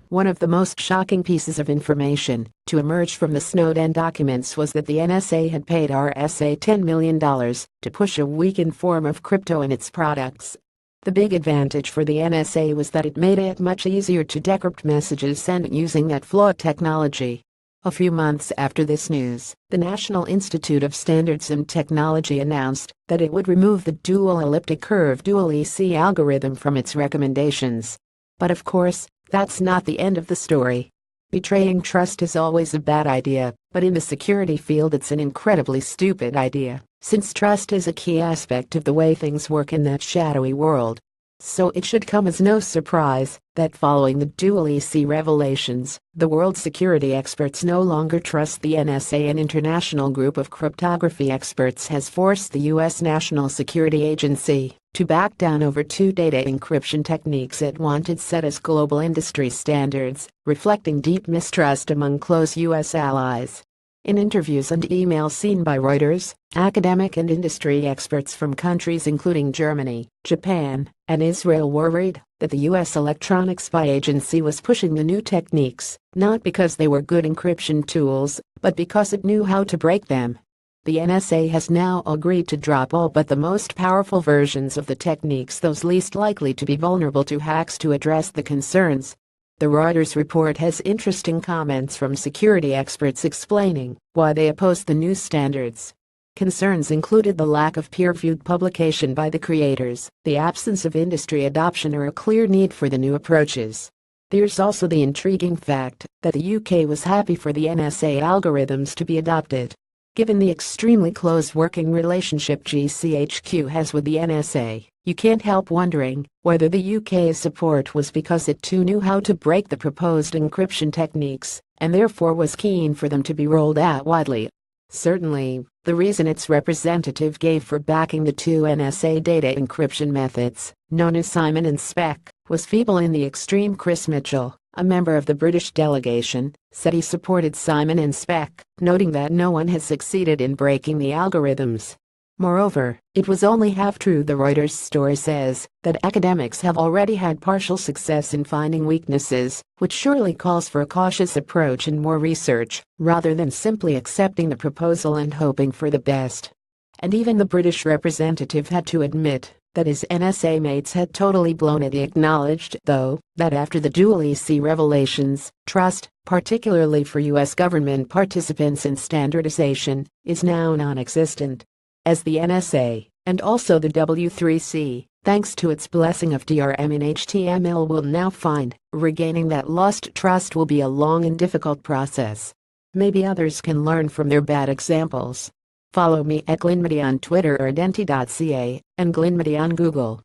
One of the most shocking pieces of information to emerge from the Snowden documents was that the NSA had paid RSA $10 million to push a weakened form of crypto in its products. The big advantage for the NSA was that it made it much easier to decrypt messages sent using that flawed technology. A few months after this news, the National Institute of Standards and Technology announced that it would remove the dual elliptic curve dual EC algorithm from its recommendations. But of course, that's not the end of the story. Betraying trust is always a bad idea, but in the security field it's an incredibly stupid idea, since trust is a key aspect of the way things work in that shadowy world. So it should come as no surprise that following the dual EC revelations, the world's security experts no longer trust the NSA. An international group of cryptography experts has forced the U.S. National Security Agency to back down over 2 data encryption techniques it wanted set as global industry standards, reflecting deep mistrust among close U.S. allies. In interviews and emails seen by Reuters, academic and industry experts from countries including Germany, Japan, and Israel worried that the U.S. Electronic Spy Agency was pushing the new techniques, not because they were good encryption tools, but because it knew how to break them. The NSA has now agreed to drop all but the most powerful versions of the techniques, those least likely to be vulnerable to hacks, to address the concerns. The Reuters report has interesting comments from security experts explaining why they opposed the new standards. Concerns included the lack of peer-reviewed publication by the creators, the absence of industry adoption, or a clear need for the new approaches. There's also the intriguing fact that the UK was happy for the NSA algorithms to be adopted. Given the extremely close working relationship GCHQ has with the NSA, you can't help wondering whether the UK's support was because it too knew how to break the proposed encryption techniques, and therefore was keen for them to be rolled out widely. Certainly, the reason its representative gave for backing the 2 NSA data encryption methods, known as Simon and Spec, was feeble in the extreme. Chris Mitchell, a member of the British delegation, said he supported Simon and Spec, noting that no one has succeeded in breaking the algorithms. Moreover, it was only half true. The Reuters story says that academics have already had partial success in finding weaknesses, which surely calls for a cautious approach and more research, rather than simply accepting the proposal and hoping for the best. And even the British representative had to admit that his NSA mates had totally blown it. He acknowledged, though, that after the dual EC revelations, trust, particularly for U.S. government participants in standardization, is now non-existent. As the NSA, and also the W3C, thanks to its blessing of DRM in HTML, will now find, regaining that lost trust will be a long and difficult process. Maybe others can learn from their bad examples. Follow me at GlynnMedia on Twitter or Identi.ca, and GlynnMedia on Google.